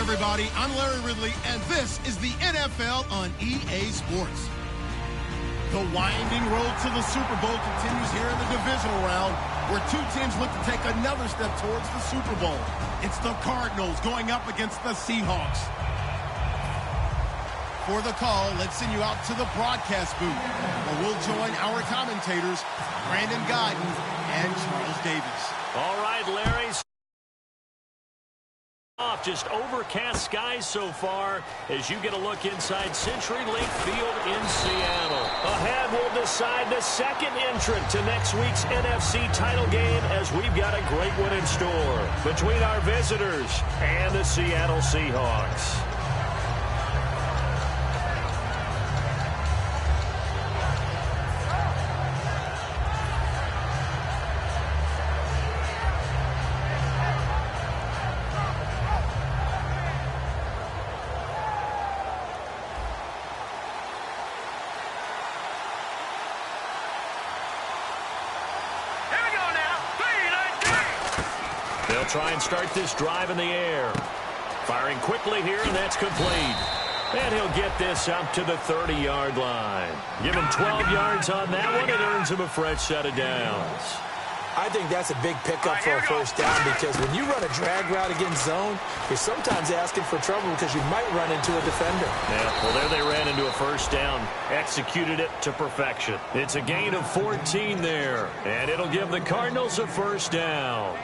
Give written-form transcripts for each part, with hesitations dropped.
everybody. I'm Larry Ridley, and this is the NFL on EA Sports. The winding road to the Super Bowl continues here in the divisional round, where two teams look to take another step towards the Super Bowl. It's the Cardinals going up against the Seahawks. For the call, let's send you out to the broadcast booth, where we'll join our commentators, Brandon Godden and Charles Davis. All right, Larry. Just overcast skies so far as you get a look inside CenturyLink Field in Seattle. Ahead, we'll decide the second entrant to next week's NFC title game, as we've got a great one in store between our visitors and the Seattle Seahawks. Try and start this drive in the air. Firing quickly here, and that's complete. And he'll get this up to the 30-yard line. Give him 12 yards on that one. It earns him a fresh set of downs. I think that's a big pickup for a first down, because when you run a drag route against zone, you're sometimes asking for trouble because you might run into a defender. Yeah, well, there they ran into a first down. Executed it to perfection. It's a gain of 14 there, and it'll give the Cardinals a first down.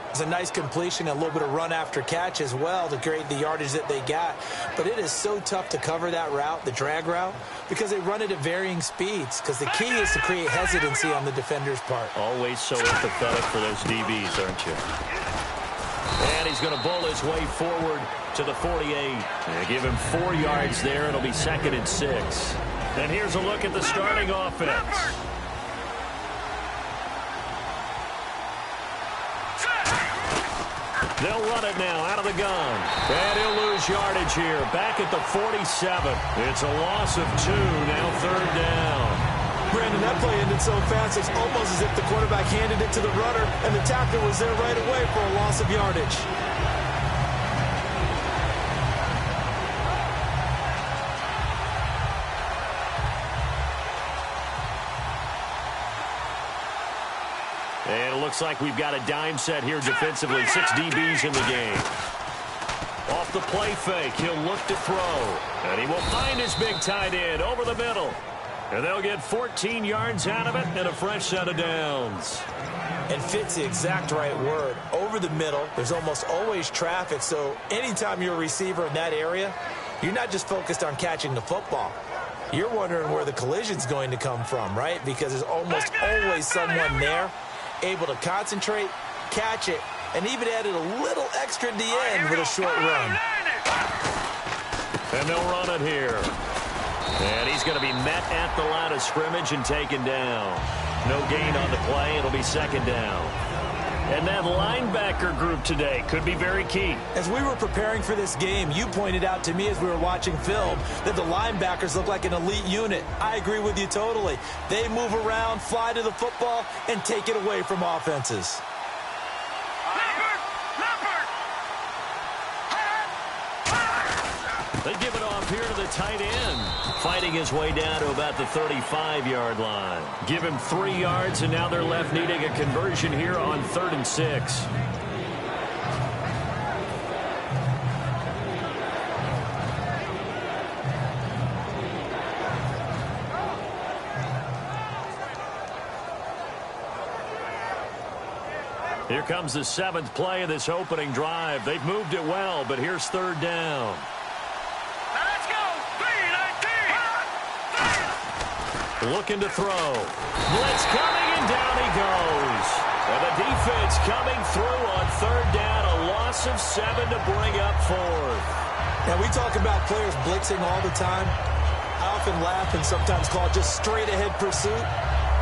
It's a nice completion, a little bit of run after catch as well to create the yardage that they got. But it is so tough to cover that route, the drag route, because they run it at varying speeds. Because the key is to create hesitancy on the defender's part. Always so empathetic for those DBs, aren't you? And he's going to bowl his way forward to the 48. And give him 4 yards there. It'll be 2nd and 6. And here's a look at the starting offense. They'll run it now out of the gun. And he'll lose yardage here. Back at the 47. It's a loss of 2. Now 3rd down. Brandon, that play ended so fast, it's almost as if the quarterback handed it to the runner, and the tackler was there right away for a loss of yardage. And it looks like we've got a dime set here defensively. 6 DBs in the game. Off the play fake, he'll look to throw. And he will find his big tight end over the middle. And they'll get 14 yards out of it and a fresh set of downs. And fits the exact right word. Over the middle, there's almost always traffic. So anytime you're a receiver in that area, you're not just focused on catching the football. You're wondering where the collision's going to come from, right? Because there's almost always someone there able to concentrate, catch it, and even added a little extra at the end with a short run. And they'll run it here. And he's going to be met at the line of scrimmage and taken down. No gain on the play. It'll be 2nd down. And that linebacker group today could be very key. As we were preparing for this game, you pointed out to me as we were watching film that the linebackers look like an elite unit. I agree with you totally. They move around, fly to the football, and take it away from offenses. They give it off here to the tight end. Fighting his way down to about the 35-yard line. Give him 3 yards, and now they're left needing a conversion here on 3rd and 6. Here comes the 7th play of this opening drive. They've moved it well, but here's 3rd down. Looking to throw. Blitz coming, and down he goes. And the defense coming through on 3rd down. A loss of 7 to bring up 4th. Now, we talk about players blitzing all the time. I often laugh and sometimes call it just straight-ahead pursuit.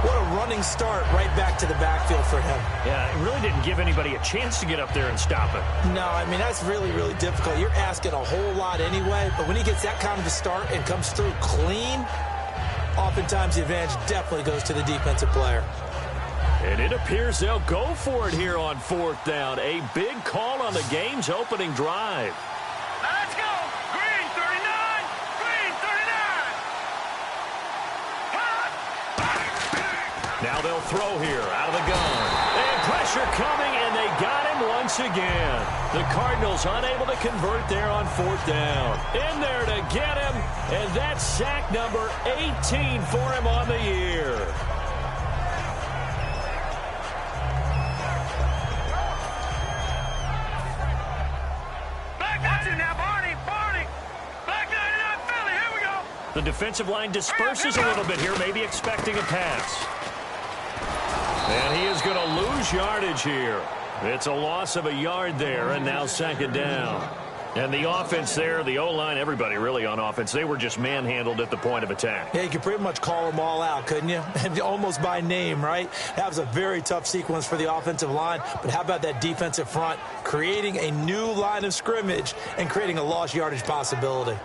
What a running start right back to the backfield for him. Yeah, it really didn't give anybody a chance to get up there and stop it. No, I mean, that's really, really difficult. You're asking a whole lot anyway, but when he gets that kind of a start and comes through clean, oftentimes the advantage definitely goes to the defensive player. And it appears they'll go for it here on 4th down. A big call on the game's opening drive. Now they'll throw here out of the gun. And pressure coming, and they got him once again. The Cardinals unable to convert there on 4th down. In there to get him, and that's sack number 18 for him on the year. The defensive line disperses a little bit here, maybe expecting a pass. And he is going to lose yardage here. It's a loss of a yard there, and now 2nd down. And the offense there, the O-line, everybody really on offense, they were just manhandled at the point of attack. Yeah, you could pretty much call them all out, couldn't you? Almost by name, right? That was a very tough sequence for the offensive line. But how about that defensive front creating a new line of scrimmage and creating a lost yardage possibility?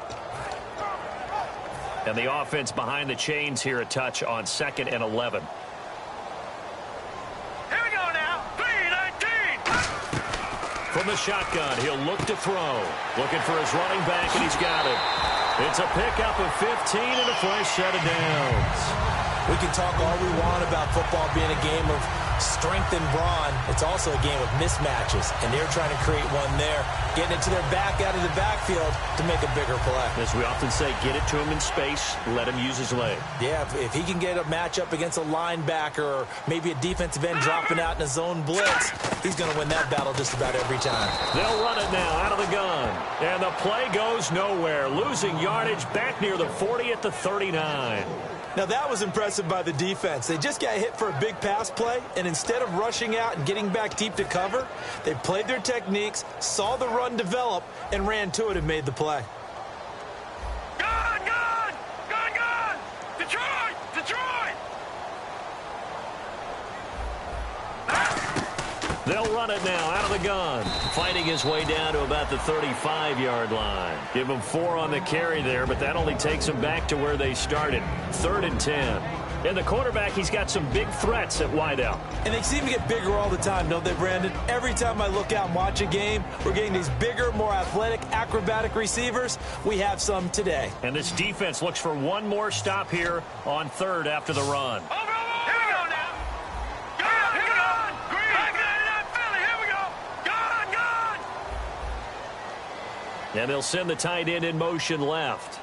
And the offense behind the chains here a touch on 2nd and 11. Here we go now. 3-19. From the shotgun, he'll look to throw. Looking for his running back, and he's got it. It's a pickup of 15 and a fresh set of downs. We can talk all we want about football being a game of strength and brawn. It's also a game of mismatches, and they're trying to create one there, getting it to their back out of the backfield to make a bigger play. As we often say, get it to him in space, let him use his leg. Yeah, if he can get a matchup against a linebacker or maybe a defensive end dropping out in a zone blitz, he's going to win that battle just about every time. They'll run it now out of the gun, and the play goes nowhere, losing yardage back near the 40 at the 39. Now, that was impressive by the defense. They just got hit for a big pass play, and instead of rushing out and getting back deep to cover, they played their techniques, saw the run develop, and ran to it and made the play. Gone! Detroit! They'll run it now out of the gun, fighting his way down to about the 35-yard line. Give him 4 on the carry there, but that only takes them back to where they started, 3rd and 10. And the quarterback, he's got some big threats at wideout. And they seem to get bigger all the time, don't they, Brandon? Every time I look out and watch a game, we're getting these bigger, more athletic, acrobatic receivers. We have some today. And this defense looks for one more stop here on 3rd after the run. And they'll send the tight end in motion left.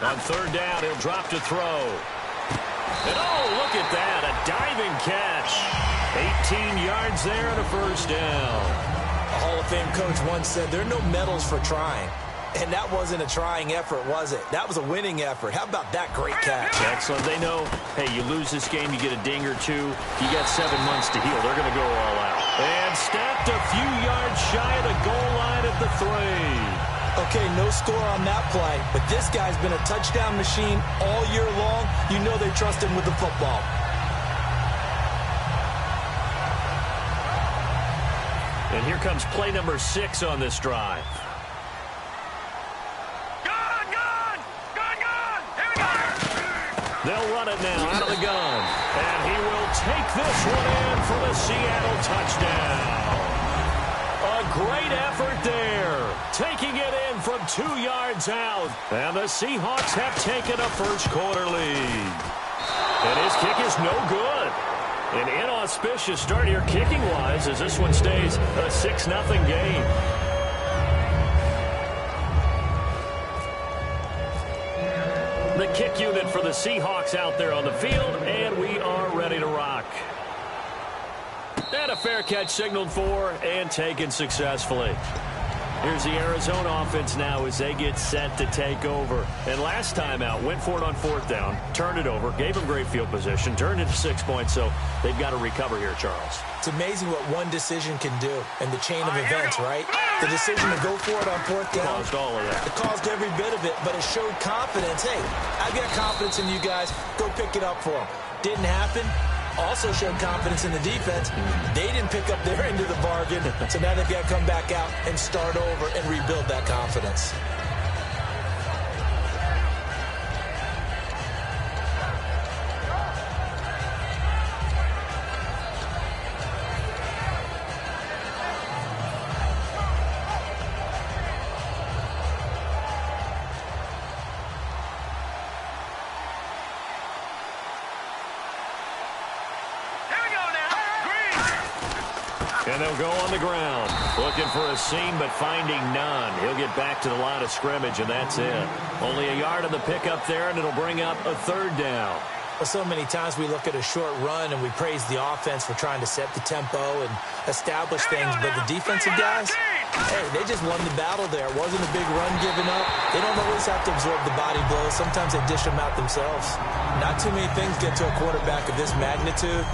On 3rd down, he'll drop to throw. And oh, look at that, a diving catch. 18 yards there and a 1st down. A Hall of Fame coach once said there are no medals for trying. And that wasn't a trying effort, was it? That was a winning effort. How about that great catch? Excellent. They know, hey, you lose this game, you get a ding or two. You got 7 months to heal. They're going to go all out. And stopped a few yards shy of the goal line at the 3. Okay, no score on that play, but this guy's been a touchdown machine all year long. You know they trust him with the football. And here comes play number 6 on this drive. They'll run it now out of the gun. And he will take this one in for the Seattle touchdown. A great effort there. Taking it in from 2 yards out. And the Seahawks have taken a first-quarter lead. And his kick is no good. An inauspicious start here kicking-wise as this one stays a 6-0 game. The kick unit for the Seahawks out there on the field, and we are ready to rock. And a fair catch signaled for and taken successfully. Here's the Arizona offense now as they get set to take over. And last time out, went for it on 4th down, turned it over, gave them great field position, turned it to 6 points, so they've got to recover here, Charles. It's amazing what one decision can do in the chain of events, right? The decision to go for it on 4th down. Caused all of that. It caused every bit of it, but it showed confidence. Hey, I've got confidence in you guys. Go pick it up for them. Didn't happen. Also showed confidence in the defense. They didn't pick up their end of the bargain, so now they've got to come back out and start over and rebuild that confidence. And they'll go on the ground. Looking for a seam, but finding none. He'll get back to the line of scrimmage, and that's it. Only a yard on the pickup there, and it'll bring up a third down. Well, so many times we look at a short run and we praise the offense for trying to set the tempo and establish things, but the defensive guys, hey, they just won the battle there. It wasn't a big run given up. They don't always have to absorb the body blows. Sometimes they dish them out themselves. Not too many things get to a quarterback of this magnitude,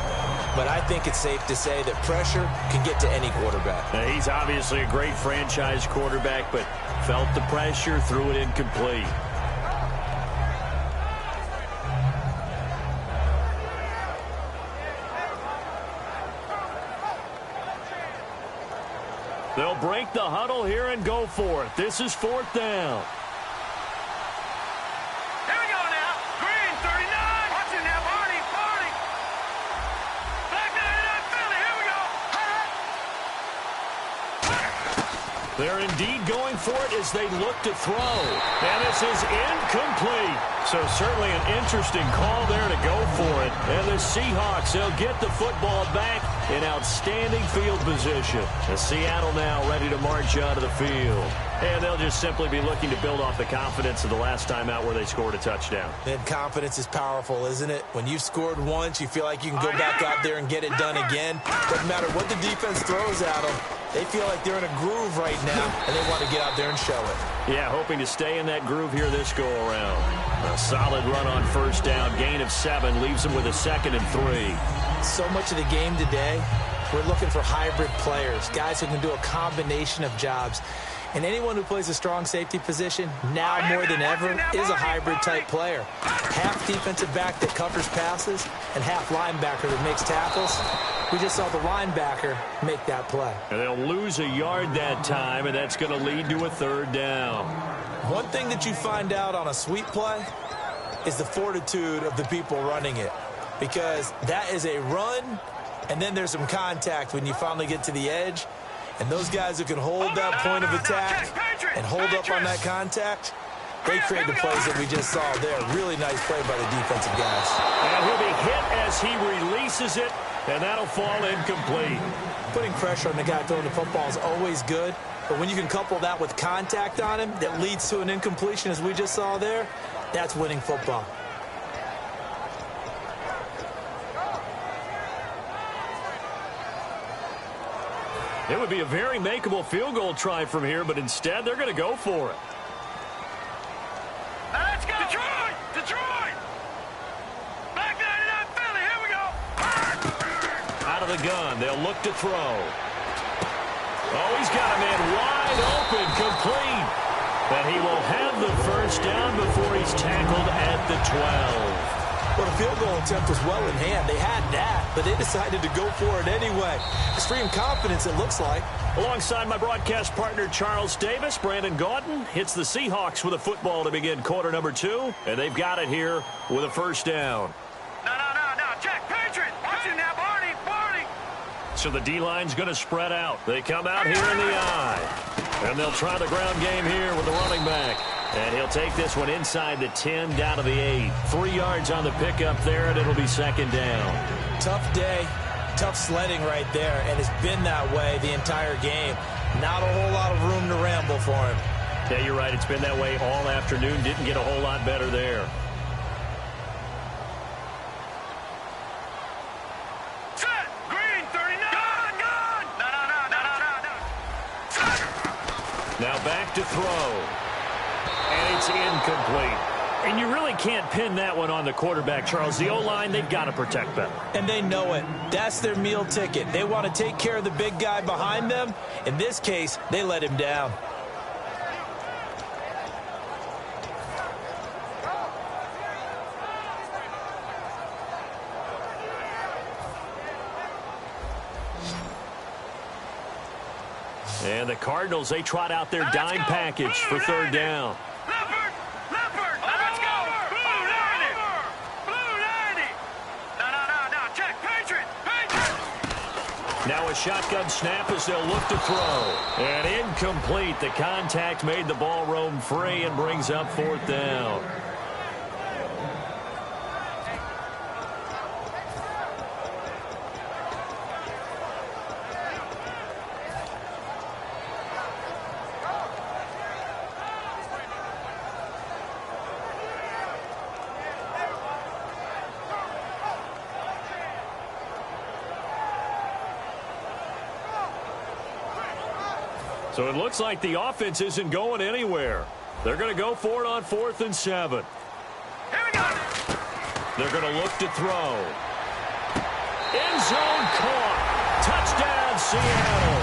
but I think it's safe to say that pressure can get to any quarterback. Now, he's obviously a great franchise quarterback, but felt the pressure, threw it incomplete. They'll break the huddle here and go for it. This is fourth down. Here we go now. Green, 39. Watch it now, Barney. Black 99, Philly. Here we go. They're indeed going for it as they look to throw. And this is incomplete. So certainly an interesting call there to go for it. And the Seahawks, they'll get the football back in outstanding field position. And Seattle now ready to march onto the field. And they'll just simply be looking to build off the confidence of the last time out where they scored a touchdown. And confidence is powerful, isn't it? When you've scored once, you feel like you can go back out there and get it done again. Doesn't matter what the defense throws at them. They feel like they're in a groove right now, and they want to get out there and show it. Yeah, hoping to stay in that groove here this go-around. A solid run on first down. Gain of 7 leaves them with a 2nd and 3. So much of the game today, we're looking for hybrid players, guys who can do a combination of jobs. And anyone who plays a strong safety position, now more than ever, is a hybrid-type player. Half defensive back that covers passes and half linebacker that makes tackles. We just saw the linebacker make that play. And they'll lose a yard that time, and that's going to lead to a third down. One thing that you find out on a sweep play is the fortitude of the people running it. Because that is a run, and then there's some contact when you finally get to the edge. And those guys who can hold that point of attack and hold up on that contact, they create the plays that we just saw there. Really nice play by the defensive guys. And he'll be hit as he releases it, and that'll fall incomplete. Putting pressure on the guy throwing the football is always good, but when you can couple that with contact on him that leads to an incompletion as we just saw there, that's winning football. It would be a very makeable field goal try from here, but instead they're going to go for it. Let's go. Detroit. Black 99, Philly. Here we go. Out of the gun, they'll look to throw. Oh, he's got a man wide open, complete. But he will have the first down before he's tackled at the 12. Well, the field goal attempt was well in hand. They had that, but they decided to go for it anyway. Extreme confidence, it looks like. Alongside my broadcast partner, Charles Davis, Brandon Gaudin hits the Seahawks with a football to begin quarter number 2, and they've got it here with a first down. No. Check. Patriot. Watch it now, Barney. So the D-line's going to spread out. They come out here in the eye. And they'll try the ground game here with the running back. And he'll take this one inside the 10, down to the 8. 3 yards on the pickup there, and it'll be second down. Tough day, tough sledding right there, and it's been that way the entire game. Not a whole lot of room to ramble for him. Yeah, you're right. It's been that way all afternoon. Didn't get a whole lot better there. Set. Green, 39. Gun. No. Now back to throw. And it's incomplete. And you really can't pin that one on the quarterback, Charles. The O-line, they've got to protect better. And they know it. That's their meal ticket. They want to take care of the big guy behind them. In this case, they let him down. And the Cardinals, they trot out their dime package for third down. Leopard. Let's go. Blue 90. No. Check. Patriot. Now a shotgun snap as they'll look to throw. And incomplete. The contact made the ball roam free and brings up fourth down. So it looks like the offense isn't going anywhere. They're going to go for it on 4th and 7. Here we go. They're going to look to throw. End zone caught. Touchdown, Seattle.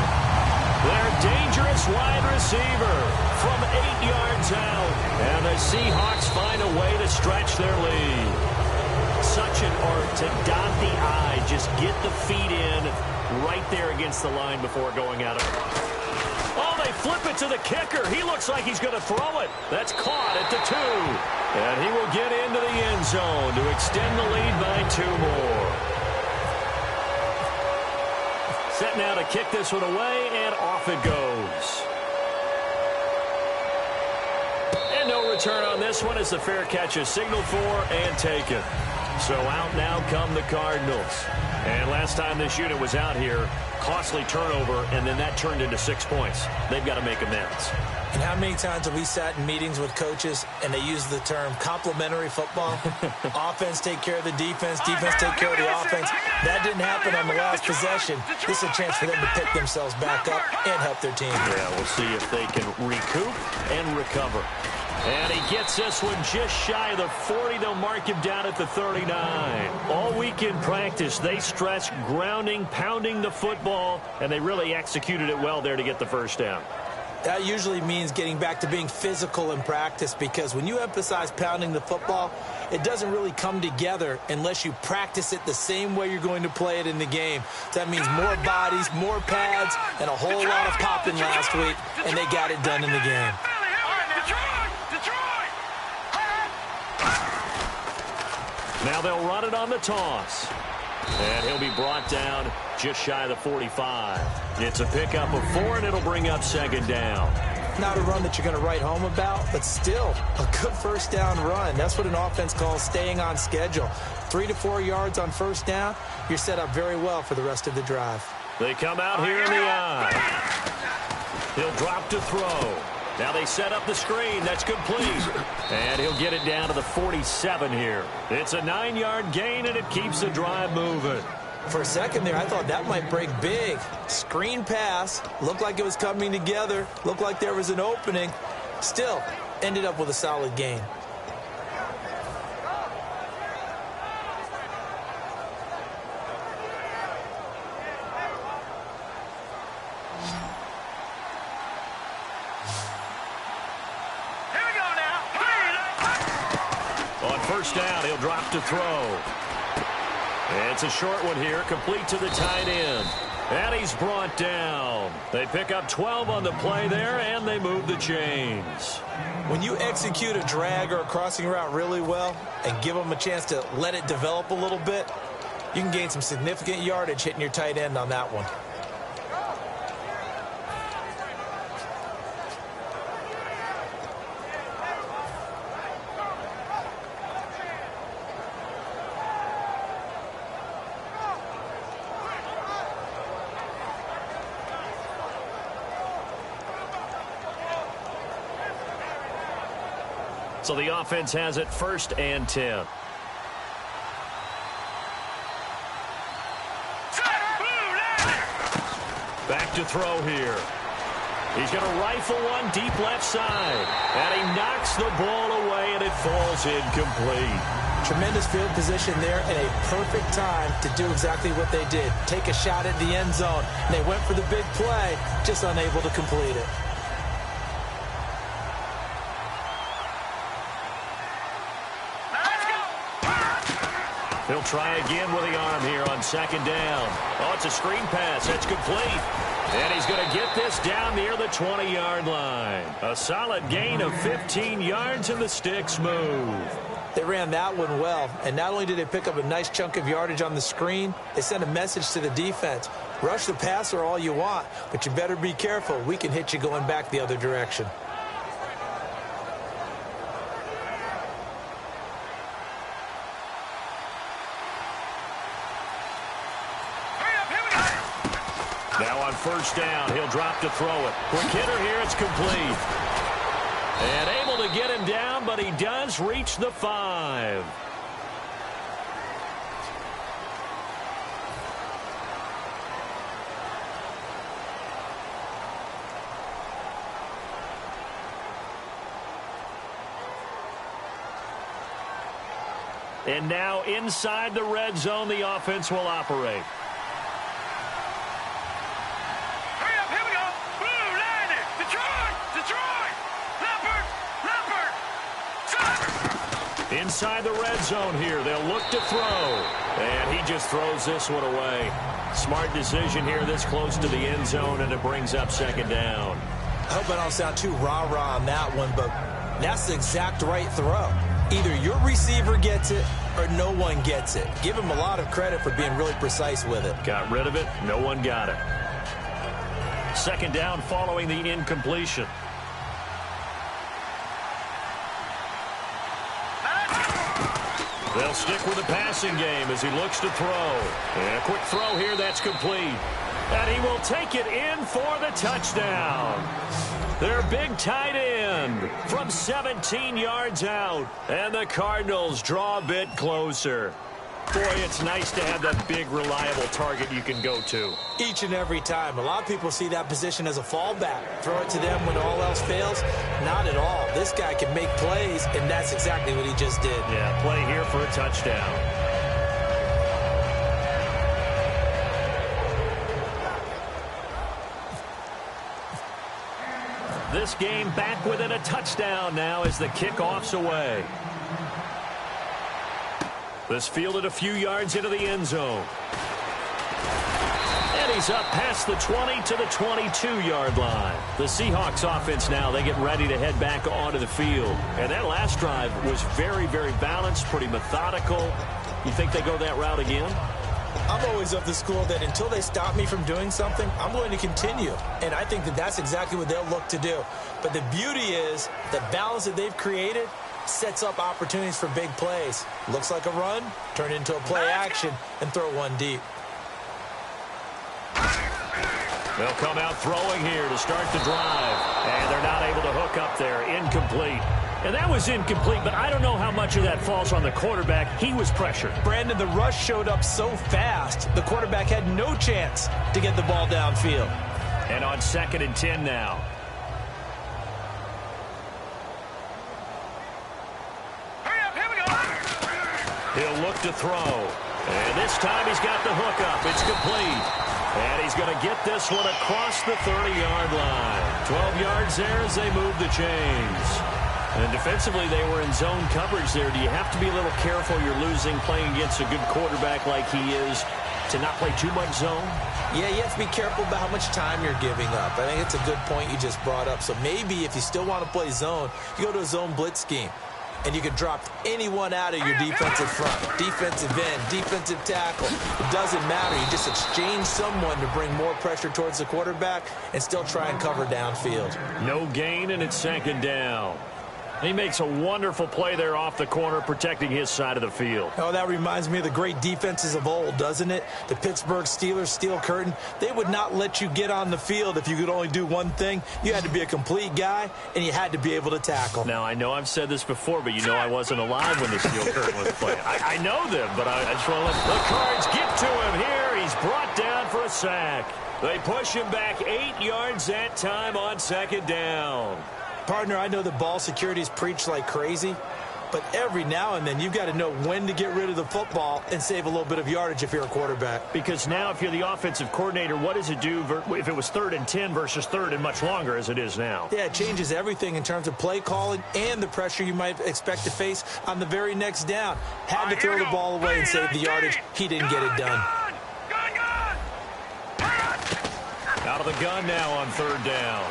Their dangerous wide receiver from 8 yards out. And the Seahawks find a way to stretch their lead. Such an art to dot the I. Just get the feet in right there against the line before going out of it. Oh, they flip it to the kicker. He looks like he's going to throw it. That's caught at the 2. And he will get into the end zone to extend the lead by 2 more. Set now to kick this one away, and off it goes. And no return on this one as the fair catch is signaled for and taken. So out now come the Cardinals. And last time this unit was out here, costly turnover, and then that turned into 6 points. They've got to make amends. And how many times have we sat in meetings with coaches and they use the term complementary football? Offense take care of the defense, defense take care of the offense. That didn't happen on the last possession. This is a chance for them to pick themselves back up and help their team. Yeah, we'll see if they can recoup and recover. And he gets this one just shy of the 40. They'll mark him down at the 39. All week in practice, they stressed grounding, pounding the football, and they really executed it well there to get the first down. That usually means getting back to being physical in practice, because when you emphasize pounding the football, it doesn't really come together unless you practice it the same way you're going to play it in the game. That means more bodies, more pads, and a whole lot of popping last week, and they got it done in the game. Now they'll run it on the toss. And he'll be brought down just shy of the 45. It's a pickup of 4, and it'll bring up 2nd down. Not a run that you're going to write home about, but still a good first down run. That's what an offense calls staying on schedule. 3 to 4 yards on first down, you're set up very well for the rest of the drive. They come out here in the I. He'll drop to throw. Now they set up the screen. That's complete. And he'll get it down to the 47 here. It's a 9-yard gain, and it keeps the drive moving. For a second there, I thought that might break big. Screen pass. Looked like it was coming together. Looked like there was an opening. Still, ended up with a solid gain. Down, he'll drop to throw. It's a short one here, complete to the tight end. And he's brought down. They pick up 12 on the play there, and they move the chains. When you execute a drag or a crossing route really well and give them a chance to let it develop a little bit, you can gain some significant yardage hitting your tight end on that one. So the offense has it 1st and 10. Back to throw here. He's going to rifle one deep left side. And he knocks the ball away, and it falls incomplete. Tremendous field position there and a perfect time to do exactly what they did. Take a shot at the end zone. And they went for the big play, just unable to complete it. He'll try again with the arm here on 2nd down. Oh, it's a screen pass. That's complete. And he's going to get this down near the 20-yard line. A solid gain of 15 yards, and the sticks move. They ran that one well, and not only did they pick up a nice chunk of yardage on the screen, they sent a message to the defense. Rush the passer all you want, but you better be careful. We can hit you going back the other direction. Now on 1st down, he'll drop to throw it. Quick hitter here, it's complete. And able to get him down, but he does reach the 5. And now inside the red zone, the offense will operate. Hurry up, here we go. Blue, line it. Detroit. Leopard. Inside the red zone here, they'll look to throw. And he just throws this one away. Smart decision here this close to the end zone, and it brings up second down. I hope I don't sound too rah-rah on that one, but that's the exact right throw. Either your receiver gets it or no one gets it. Give him a lot of credit for being really precise with it. Got rid of it. No one got it. Second down following the incompletion. They'll stick with the passing game as he looks to throw. And a quick throw here that's complete. And he will take it in for the touchdown. Their big tight end from 17 yards out. And the Cardinals draw a bit closer. Boy, it's nice to have that big, reliable target you can go to. Each and every time. A lot of people see that position as a fallback. Throw it to them when all else fails. Not at all. This guy can make plays, and that's exactly what he just did. Yeah, play here for a touchdown. This game back within a touchdown now as the kickoff's away. This fielded a few yards into the end zone. And he's up past the 20 to the 22-yard line. The Seahawks offense now, they get ready to head back onto the field. And that last drive was very, very balanced, pretty methodical. You think they go that route again? I'm always of the school that until they stop me from doing something, I'm going to continue. And I think that that's exactly what they'll look to do. But the beauty is the balance that they've created sets up opportunities for big plays. Looks like a run, turn into a play action, and throw one deep. They'll come out throwing here to start the drive. And they're not able to hook up there. Incomplete. And that was incomplete, but I don't know how much of that falls on the quarterback. He was pressured. Brandon, the rush showed up so fast, the quarterback had no chance to get the ball downfield. And on 2nd and 10 now. Hurry up, here we go. He'll look to throw. And this time he's got the hook up. It's complete. And he's going to get this one across the 30-yard line. 12 yards there as they move the chains. And defensively, they were in zone coverage there. Do you have to be a little careful? You're losing playing against a good quarterback like he is to not play too much zone? Yeah, you have to be careful about how much time you're giving up. I think it's a good point you just brought up. So maybe if you still want to play zone, you go to a zone blitz scheme. And you can drop anyone out of your defensive front. Defensive end, defensive tackle. It doesn't matter. You just exchange someone to bring more pressure towards the quarterback and still try and cover downfield. No gain, and it's 2nd down. He makes a wonderful play there off the corner, protecting his side of the field. Oh, that reminds me of the great defenses of old, doesn't it? The Pittsburgh Steelers steel curtain. They would not let you get on the field if you could only do one thing. You had to be a complete guy, and you had to be able to tackle. Now, I know I've said this before, but you know I wasn't alive when the steel curtain was playing. I know them, but I just want to let the Cards get to him here. He's brought down for a sack. They push him back 8 yards that time on 2nd down. Partner, I know the ball security is preached like crazy, but every now and then you've got to know when to get rid of the football and save a little bit of yardage if you're a quarterback. Because now if you're the offensive coordinator, what does it do if it was 3rd and 10 versus 3rd and much longer as it is now? Yeah, it changes everything in terms of play calling and the pressure you might expect to face on the very next down. Had to throw the ball away and save the yardage. He didn't get it done. Out of the gun now on 3rd down.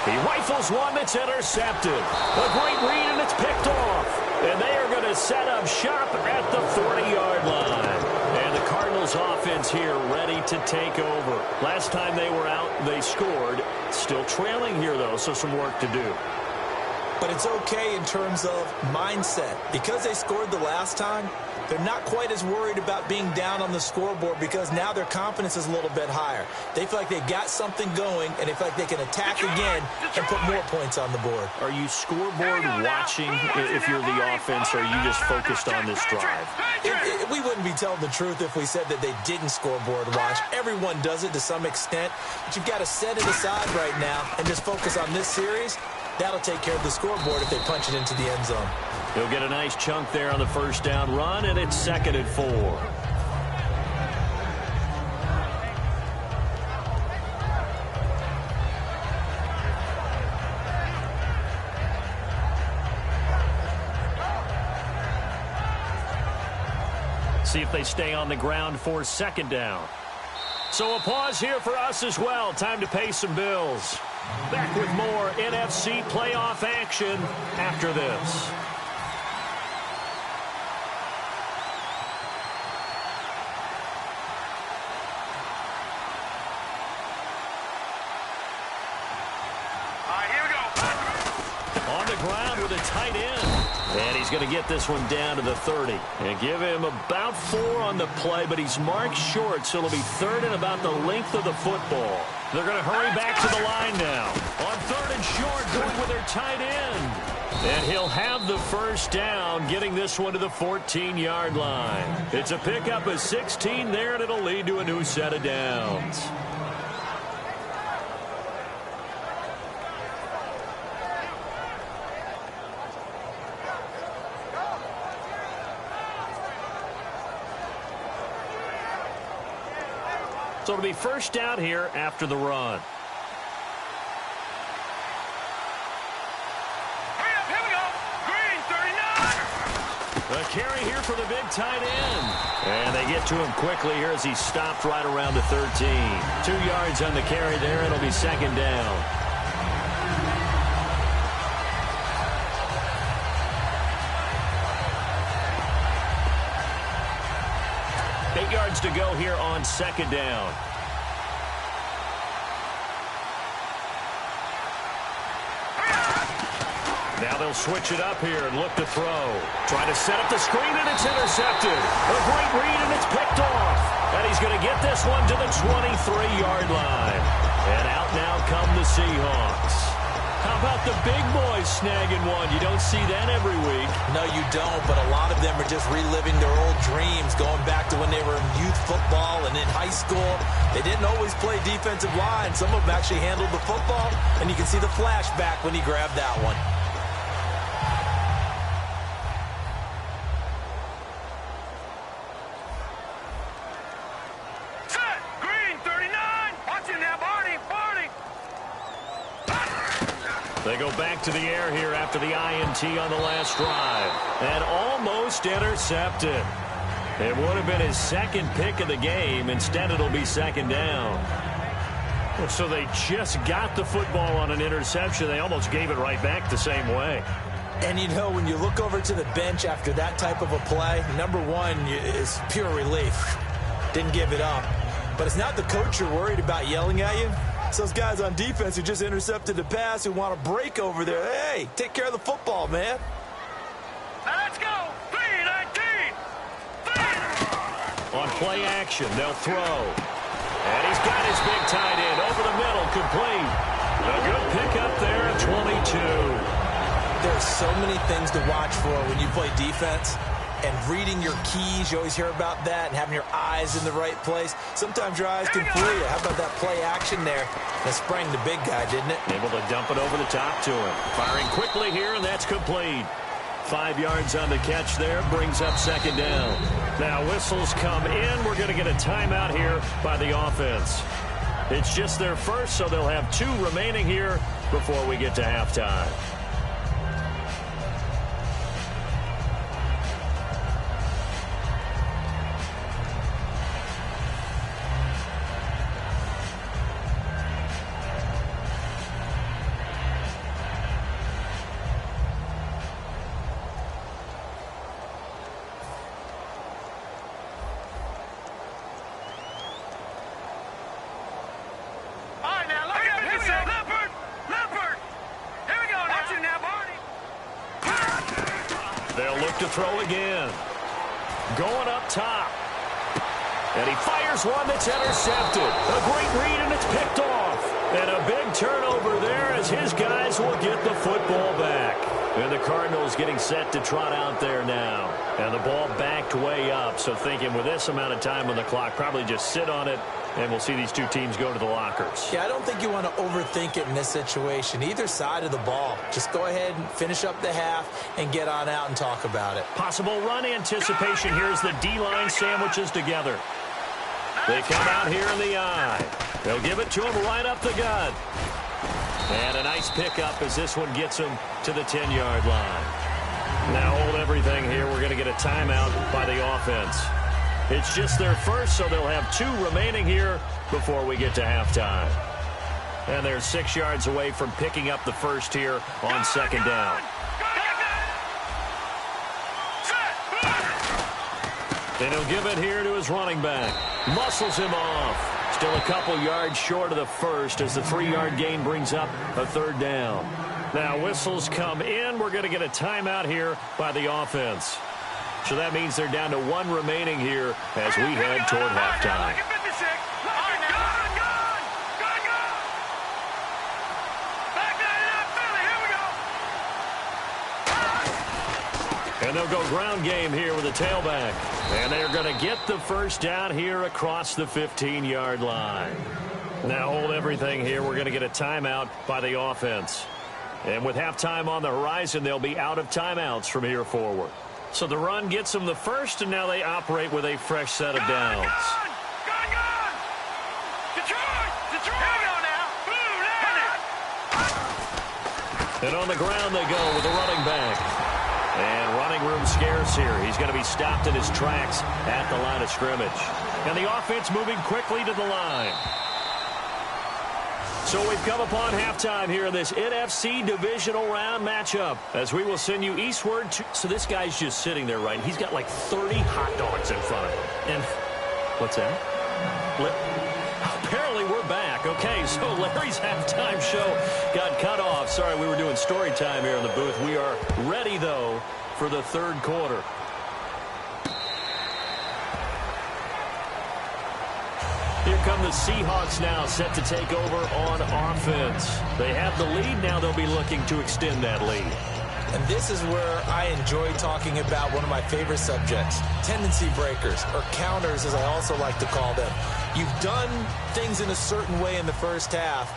He rifles one that's intercepted. A great read, and it's picked off. And they are going to set up shop at the 40-yard line. And the Cardinals offense here ready to take over. Last time they were out, they scored. Still trailing here, though, so some work to do. But it's okay in terms of mindset. Because they scored the last time, they're not quite as worried about being down on the scoreboard because now their confidence is a little bit higher. They feel like they got something going, and they feel like they can attack again and put more points on the board. Are you scoreboard watching if you're the offense, or are you just focused on this drive? We wouldn't be telling the truth if we said that they didn't scoreboard watch. Everyone does it to some extent, but you've got to set it aside right now and just focus on this series That'll take care of the scoreboard if they punch it into the end zone. He'll get a nice chunk there on the first down run, and it's 2nd and 4. See if they stay on the ground for 2nd down. So a pause here for us as well. Time to pay some bills. Back with more NFC playoff action after this. All right, here we go. On the ground with a tight end. And he's going to get this one down to the 30. And give him about 4 on the play, but he's marked short, so it'll be 3rd and about the length of the football. They're going to hurry back to the line now. On 3rd and short, going with their tight end. And he'll have the first down, getting this one to the 14-yard line. It's a pickup of 16 there, and it'll lead to a new set of downs. So it'll be first down here after the run. Hurry up, here we go. Green, 39. A carry here for the big tight end. And they get to him quickly here as he stopped right around the 13. 2 yards on the carry there. It'll be 2nd down. Yards to go here on 2nd down. Now they'll switch it up here and look to throw. Trying to set up the screen, and it's intercepted. A great read, and it's picked off. And he's going to get this one to the 23-yard line. And out now come the Seahawks. How about the big boys snagging one? You don't see that every week. No, you don't, but a lot of them are just reliving their old dreams, going back to when they were in youth football and in high school. They didn't always play defensive line. Some of them actually handled the football, and you can see the flashback when he grabbed that one. Set. Green, 39. Watch it now, Barney. They go back to the air here after the INT on the last drive. And almost intercepted. It would have been his 2nd pick of the game. Instead, it'll be 2nd down. So they just got the football on an interception. They almost gave it right back the same way. And, you know, when you look over to the bench after that type of a play, number one is pure relief. Didn't give it up. But it's not the coach you're worried about yelling at you. It's those guys on defense who just intercepted the pass who want to break over there. Hey, take care of the football, man. Now let's go. 3-19. On play action, they'll throw. And he's got his big tight end over the middle, complete. A good pickup there at 22. There's so many things to watch for when you play defense. And reading your keys, you always hear about that, and having your eyes in the right place. Sometimes your eyes can fool you. How about that play action there? That sprang the big guy, didn't it? Able to dump it over the top to him. Firing quickly here, and that's complete. 5 yards on the catch there, brings up 2nd down. Now whistles come in. We're going to get a timeout here by the offense. It's just their first, so they'll have 2 remaining here before we get to halftime. To throw again. Going up top. And he fires one that's intercepted. A great read, and it's picked off. And a big turnover there as his guys will get the football back. And the Cardinals getting set to trot out there now. And the ball backed way up. So thinking with this amount of time on the clock, probably just sit on it And we'll see these two teams go to the lockers. Yeah, I don't think you want to overthink it in this situation. Either side of the ball. Just go ahead and finish up the half and get on out and talk about it. Possible run anticipation here as the D-line sandwiches together. They come out here in the eye. They'll give it to him right up the gut. And a nice pickup as this one gets him to the 10-yard line. Now hold everything here. We're going to get a timeout by the offense. It's just their first, so they'll have 2 remaining here before we get to halftime. And they're 6 yards away from picking up the first here on second down. And he'll give it here to his running back. Muscles him off. Still a couple yards short of the first as the 3-yard gain brings up a third down. Now whistles come in. We're going to get a timeout here by the offense. So that means they're down to 1 remaining here as we head toward halftime. And they'll go ground game here with a tailback. And they're going to get the first down here across the 15-yard line. Now hold everything here. We're going to get a timeout by the offense. And with halftime on the horizon, they'll be out of timeouts from here forward. So the run gets them the first, and now they operate with a fresh set of downs. And on the ground they go with the running back. And running room scarce here. He's going to be stopped in his tracks at the line of scrimmage. And the offense moving quickly to the line. So we've come upon halftime here in this NFC divisional round matchup as we will send you eastward. So this guy's just sitting there, right? He's got like 30 hot dogs in front of him. And what's that? Apparently we're back. Okay, so Larry's halftime show got cut off. Sorry, we were doing story time here in the booth. We are ready, though, for the third quarter. Here come the Seahawks now, set to take over on offense. They have the lead. Now they'll be looking to extend that lead. And this is where I enjoy talking about one of my favorite subjects, tendency breakers, or counters as I also like to call them. You've done things in a certain way in the first half,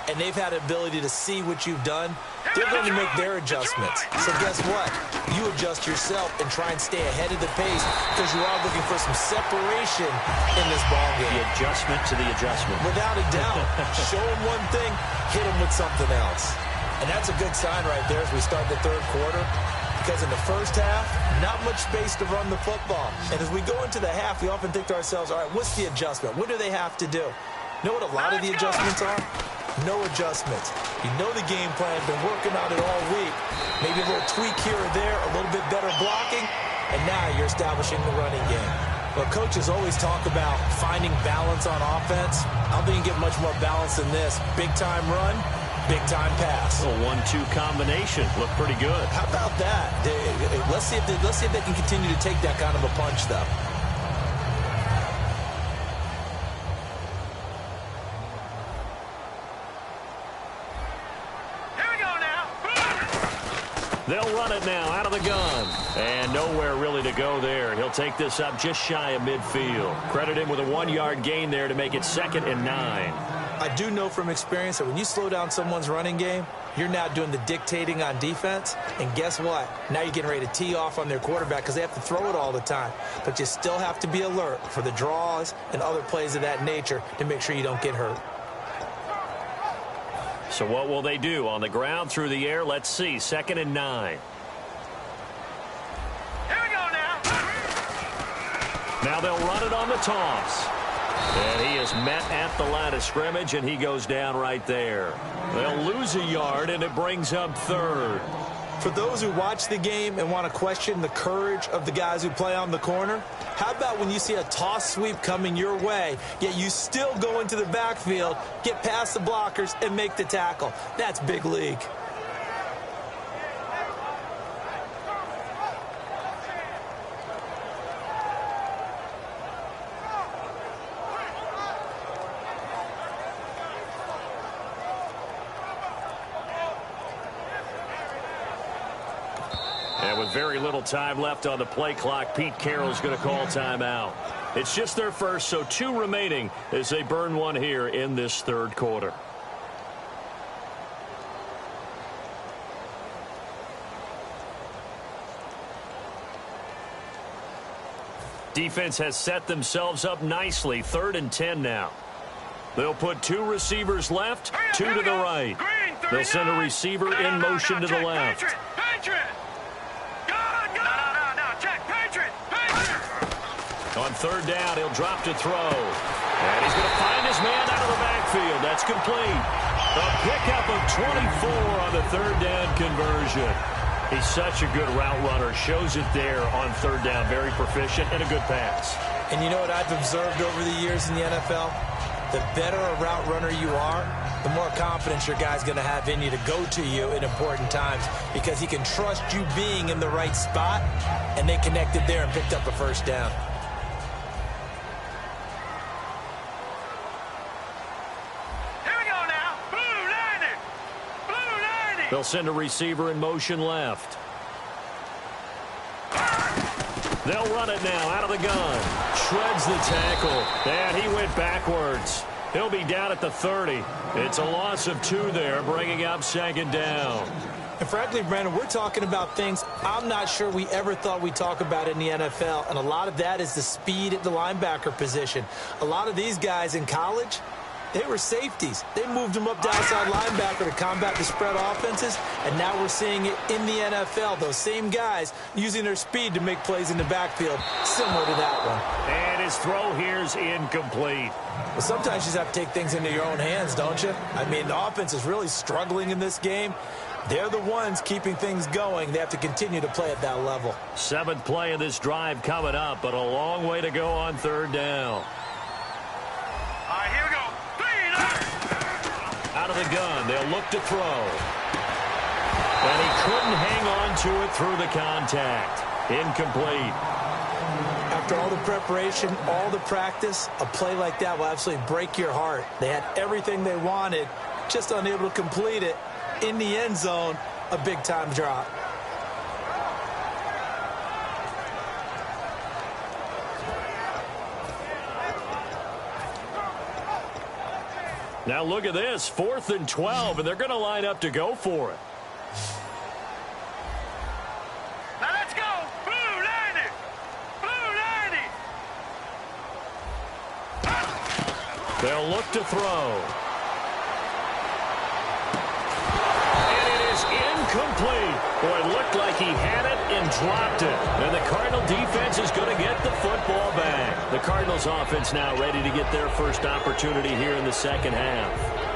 and they've had the ability to see what you've done. They're going to make their adjustments. So guess what? You adjust yourself and try and stay ahead of the pace because you are looking for some separation in this ballgame. The adjustment to the adjustment. Without a doubt. Show them one thing, hit them with something else. And that's a good sign right there as we start the third quarter. Because in the first half, not much space to run the football. And as we go into the half, we often think to ourselves, all right, what's the adjustment? What do they have to do? You know what a lot of the adjustments are? No adjustments. You know the game plan, been working on it all week. Maybe a little tweak here or there, a little bit better blocking, and now you're establishing the running game. Well, coaches always talk about finding balance on offense. I don't think you can get much more balance than this. Big-time run, big-time pass. A 1-2 combination. Look pretty good. How about that? Let's see if they can continue to take that kind of a punch, though. They'll run it now out of the gun. And nowhere really to go there. He'll take this up just shy of midfield. Credit him with a 1-yard gain there to make it 2nd and 9. I do know from experience that when you slow down someone's running game, you're now doing the dictating on defense. And guess what? Now you're getting ready to tee off on their quarterback because they have to throw it all the time. But you still have to be alert for the draws and other plays of that nature to make sure you don't get hurt. So what will they do? On the ground, through the air, let's see. 2nd and 9. Here we go now. Now they'll run it on the toss. And he is met at the line of scrimmage, and he goes down right there. They'll lose a yard, and it brings up 3rd. For those who watch the game and want to question the courage of the guys who play on the corner, how about when you see a toss sweep coming your way, yet you still go into the backfield, get past the blockers, and make the tackle? That's big league. And with very little time left on the play clock, Pete Carroll's going to call timeout. It's just their first, so 2 remaining as they burn one here in this third quarter. Defense has set themselves up nicely. 3rd and 10 now. They'll put 2 receivers left, 2 to the right. They'll send a receiver in motion to the left. On 3rd down, he'll drop to throw. And he's going to find his man out of the backfield. That's complete. A pickup of 24 on the 3rd down conversion. He's such a good route runner. Shows it there on 3rd down. Very proficient and a good pass. And you know what I've observed over the years in the NFL? The better a route runner you are, the more confidence your guy's going to have in you to go to you in important times because he can trust you being in the right spot, and they connected there and picked up a 1st down. Here we go now. Blue 90. Blue 90. They'll send a receiver in motion left. They'll run it now out of the gun. Shreds the tackle. And he went backwards. He'll be down at the 30. It's a loss of 2 there, bringing up 2nd down. And frankly, Brandon, we're talking about things I'm not sure we ever thought we'd talk about in the NFL. And a lot of that is the speed at the linebacker position. A lot of these guys in college, they were safeties. They moved them up to outside linebacker to combat the spread offenses, and now we're seeing it in the NFL. Those same guys using their speed to make plays in the backfield, similar to that one. And his throw here's incomplete. Well, sometimes you just have to take things into your own hands, don't you? I mean, the offense is really struggling in this game. They're the ones keeping things going. They have to continue to play at that level. 7th play of this drive coming up, but a long way to go on 3rd down. All right, here we go. Out of the gun, they'll look to throw. And he couldn't hang on to it through the contact. Incomplete. After all the preparation, all the practice, a play like that will absolutely break your heart. They had everything they wanted, just unable to complete it. In the end zone, a big-time drop. Now look at this, 4th and 12, and they're going to line up to go for it. Now let's go. Blue 90. Blue 90. They'll look to throw. And it is incomplete. Boy, it looked like he had it and dropped it. And the Cardinal defense is going to get the football back. The Cardinals offense now ready to get their first opportunity here in the 2nd half.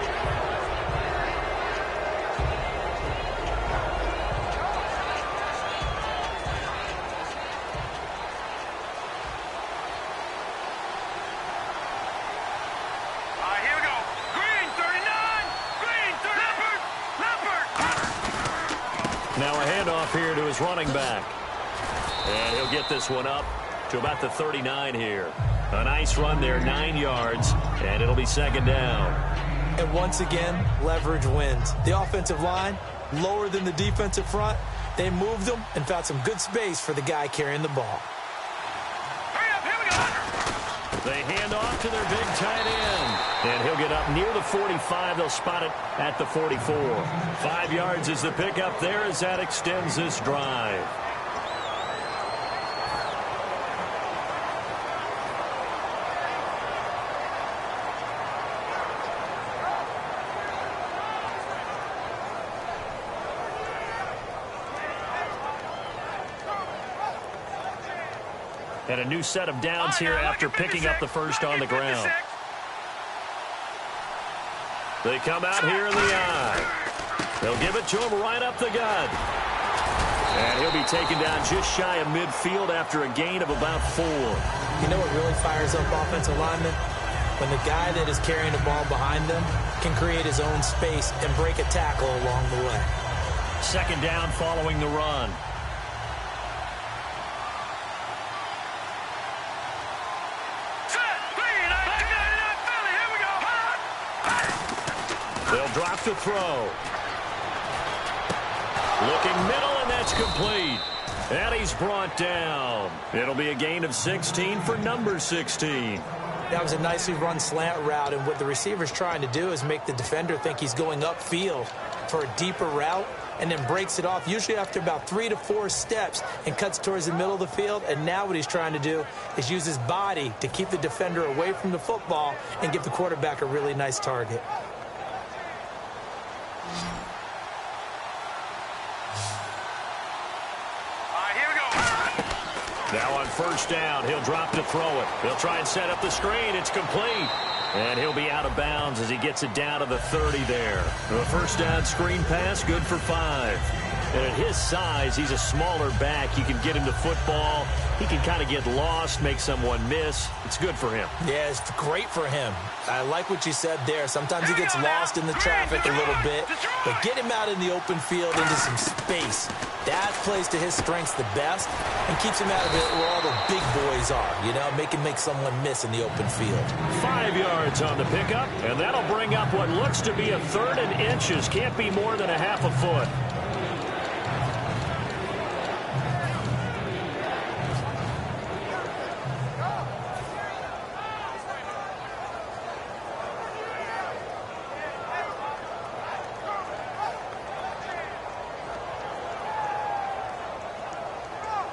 Here to his running back. And he'll get this one up to about the 39 here. A nice run there, 9 yards, and it'll be 2nd down. And once again, leverage wins. The offensive line, lower than the defensive front. They moved them and found some good space for the guy carrying the ball. Hurry up, here we go. They hand off to their big tight end. And he'll get up near the 45. They'll spot it at the 44. 5 yards is the pickup there as that extends this drive. And a new set of downs here after picking up the first on the ground. They come out here in the eye. They'll give it to him right up the gut. And he'll be taken down just shy of midfield after a gain of about 4. You know what really fires up offensive linemen? When the guy that is carrying the ball behind them can create his own space and break a tackle along the way. 2nd down following the run. They'll drop to throw. Looking middle, and that's complete. And he's brought down. It'll be a gain of 16 for number 16. That was a nicely run slant route, and what the receiver's trying to do is make the defender think he's going upfield for a deeper route, and then breaks it off, usually after about 3 to 4 steps, and cuts towards the middle of the field. And now what he's trying to do is use his body to keep the defender away from the football and give the quarterback a really nice target. Now on first down, he'll drop to throw it. He'll try and set up the screen. It's complete. And he'll be out of bounds as he gets it down to the 30 there. The first down screen pass, good for 5. And at his size, he's a smaller back. You can get him to football. He can kind of get lost, make someone miss. It's good for him. Yeah, it's great for him. I like what you said there. Sometimes he gets lost in the traffic a little bit. But get him out in the open field into some space. That plays to his strengths the best and keeps him out of it where all the big boys are, you know, make someone miss in the open field. 5 yards on the pickup, and that'll bring up what looks to be a 3rd and inches. Can't be more than a half a foot.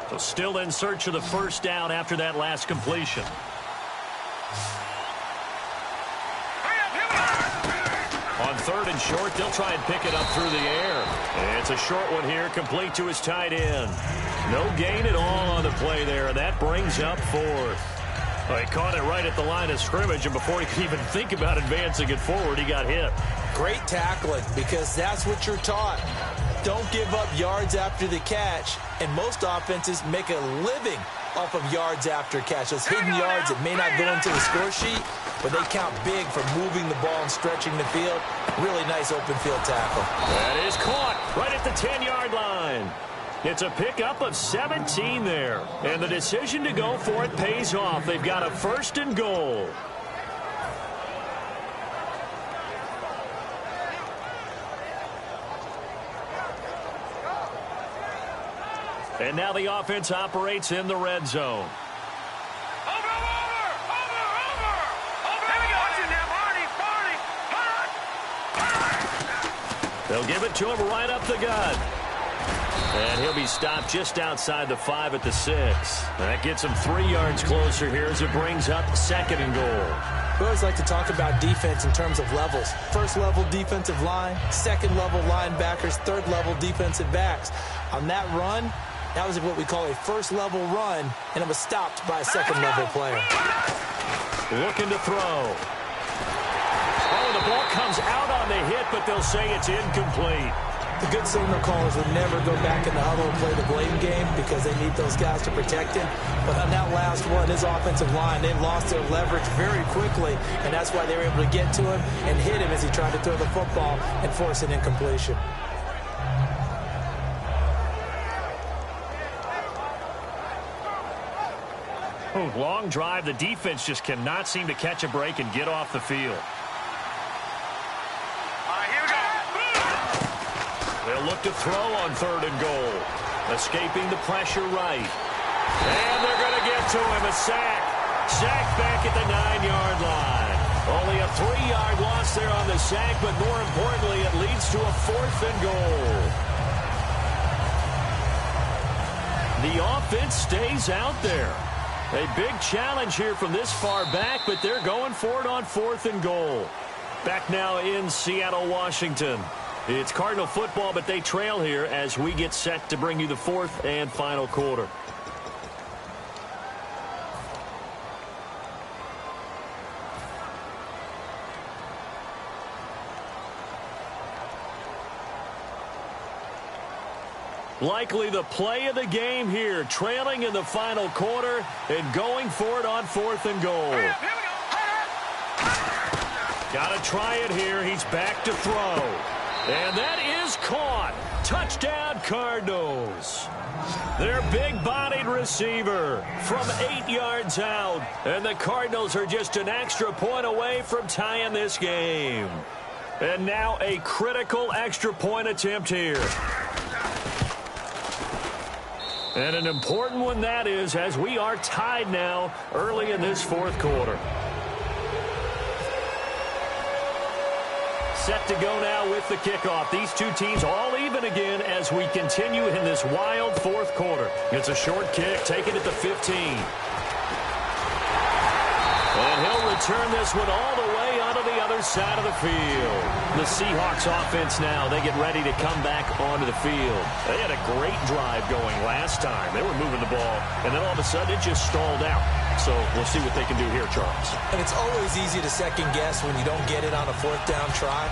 So still in search of the first down after that last completion. On 3rd and short, they'll try and pick it up through the air. And it's a short one here, complete to his tight end. No gain at all on the play there, and that brings up 4th. Well, he caught it right at the line of scrimmage, and before he could even think about advancing it forward, he got hit. Great tackling, because that's what you're taught. Don't give up yards after the catch, and most offenses make a living off of yards after catch. Those hidden yards that may not go into the score sheet, but they count big for moving the ball and stretching the field. Really nice open field tackle. That is caught right at the 10-yard line. It's a pickup of 17 there, and the decision to go for it pays off. They've got a 1st and goal. And now the offense operates in the red zone. They'll give it to him right up the gut. And he'll be stopped just outside the 5 at the 6. That gets him 3 yards closer here as it brings up 2nd and goal. We always like to talk about defense in terms of levels. 1st level defensive line, 2nd level linebackers, 3rd level defensive backs. On that run, that was what we call a 1st level run, and it was stopped by a 2nd level player. Looking to throw. Oh, the ball comes out on the hit, but they'll say it's incomplete. The good signal callers would never go back in the huddle and play the blame game because they need those guys to protect him. But on that last one, his offensive line, they lost their leverage very quickly, and that's why they were able to get to him and hit him as he tried to throw the football and force an incompletion. Long drive. The defense just cannot seem to catch a break and get off the field. They'll look to throw on 3rd and goal. Escaping the pressure right. And they're going to get to him. A sack. Sack back at the 9-yard line. Only a 3-yard loss there on the sack, but more importantly, it leads to a 4th and goal. The offense stays out there. A big challenge here from this far back, but they're going for it on 4th and goal. Back now in Seattle, Washington. It's Cardinal football, but they trail here as we get set to bring you the 4th and final quarter. Likely the play of the game here, trailing in the final quarter and going for it on 4th and goal. Got to try it here. He's back to throw. And that is caught. Touchdown, Cardinals. Their big-bodied receiver from 8 yards out. And the Cardinals are just an extra point away from tying this game. And now a critical extra point attempt here. And an important one that is, as we are tied now early in this fourth quarter. Set to go now with the kickoff. These two teams all even again as we continue in this wild fourth quarter. It's a short kick, taken at the 15. And he'll return this one all the way onto the other side of the field. The Seahawks offense now, they get ready to come back onto the field. They had a great drive going last time. They were moving the ball, and then all of a sudden it just stalled out. So we'll see what they can do here, Charles. And it's always easy to second guess when you don't get it on a fourth down try.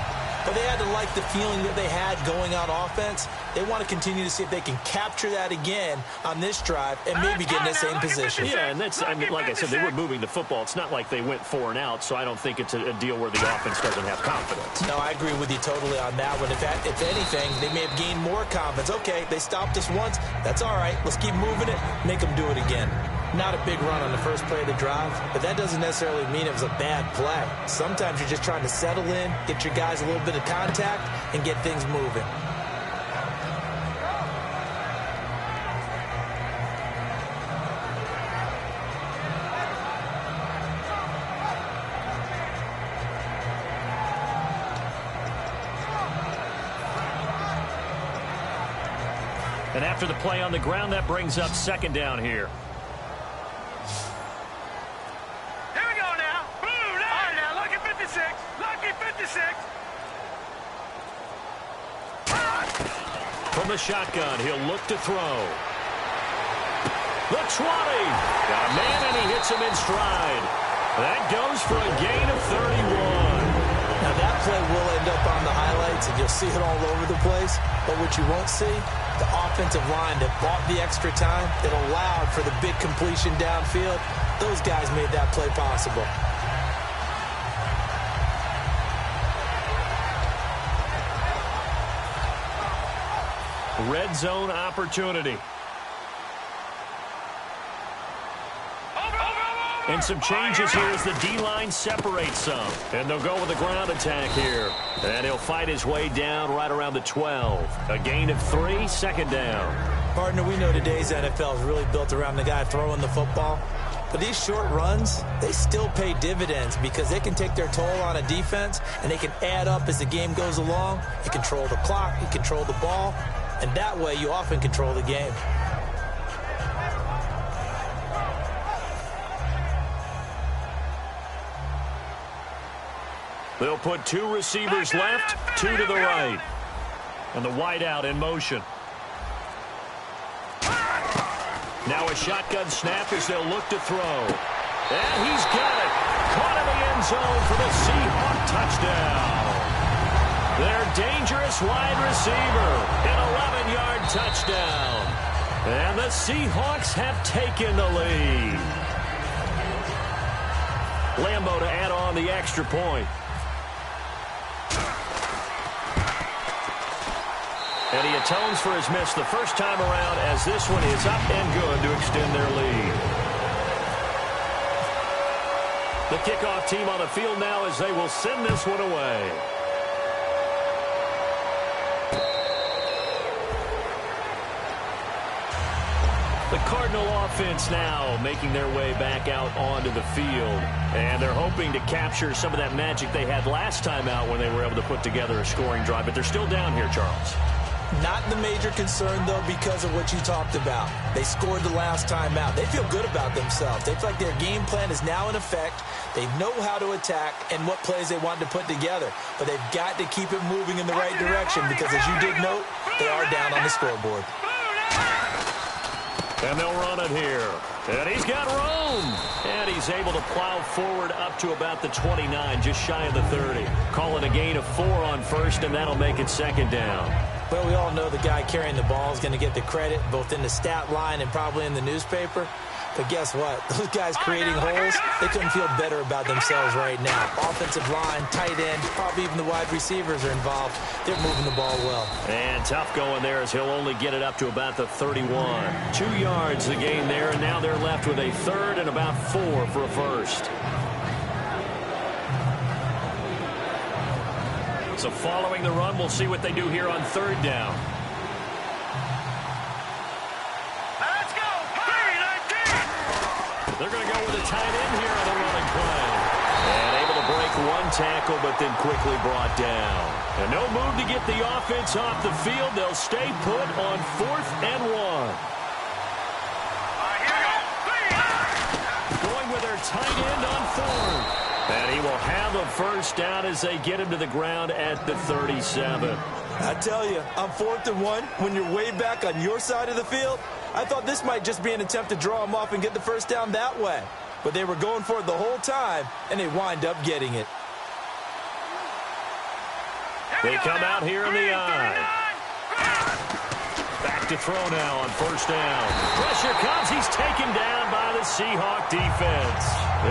But they had to like the feeling that they had going on offense. They want to continue to see if they can capture that again on this drive and maybe get in the same position. Yeah, and that's, I mean, like I said, they were moving the football. It's not like they went 4 and out, so I don't think it's a deal where the offense doesn't have confidence. No, I agree with you totally on that one. If anything, they may have gained more confidence. Okay, they stopped us once. That's all right. Let's keep moving it. Make them do it again. Not a big run on the first play of the drive, but that doesn't necessarily mean it was a bad play. Sometimes you're just trying to settle in, get your guys a little bit of contact, and get things moving. And after the play on the ground, that brings up second down here. From the shotgun, he'll look to throw. The 20. Got a man, and he hits him in stride. That goes for a gain of 31. Now, that play will end up on the highlights, and you'll see it all over the place. But what you won't see, the offensive line that bought the extra time, that allowed for the big completion downfield, those guys made that play possible. Red zone opportunity. And some changes here as the D-line separates some. And they'll go with a ground attack here. And he'll fight his way down right around the 12. A gain of 3, second down. Partner, we know today's NFL is really built around the guy throwing the football. But these short runs, they still pay dividends because they can take their toll on a defense, and they can add up as the game goes along. You control the clock, you control the ball, and that way you often control the game. They'll put 2 receivers left, 2 to the right. And the wideout in motion. Now a shotgun snap as they'll look to throw. And he's got it. Caught in the end zone for the Seahawk touchdown. Their dangerous wide receiver. An 11-yard touchdown. And the Seahawks have taken the lead. Lambo to add on the extra point. And he atones for his miss the first time around as this one is up and good to extend their lead. The kickoff team on the field now as they will send this one away. The Cardinal offense now making their way back out onto the field. And they're hoping to capture some of that magic they had last time out when they were able to put together a scoring drive. But they're still down here, Charles. Not the major concern, though, because of what you talked about. They scored the last time out. They feel good about themselves. They feel like their game plan is now in effect. They know how to attack and what plays they want to put together. But they've got to keep it moving in the right direction because, as you did note, they are down on the scoreboard. And they'll run it here. And he's got room. And he's able to plow forward up to about the 29, just shy of the 30. Calling a gain of 4 on first, and that'll make it second down. Well, we all know the guy carrying the ball is going to get the credit, both in the stat line and probably in the newspaper. But guess what? Those guys creating holes, they couldn't feel better about themselves right now. Offensive line, tight end, probably even the wide receivers are involved. They're moving the ball well. And tough going there as he'll only get it up to about the 31. 2 yards the gain there, and now they're left with a third and about 4 for a first. So following the run, we'll see what they do here on third down. the tight end here on the running play. And able to break one tackle, but then quickly brought down. And no move to get the offense off the field. They'll stay put on 4th and 1. Going with their tight end on 4th. And he will have a first down as they get him to the ground at the 37. I tell you, on 4th and 1, when you're way back on your side of the field, I thought this might just be an attempt to draw him off and get the first down that way. But they were going for it the whole time, and they wind up getting it. They come out here in the eye. Back to throw now on 1st down. Pressure comes. He's taken down by the Seahawk defense.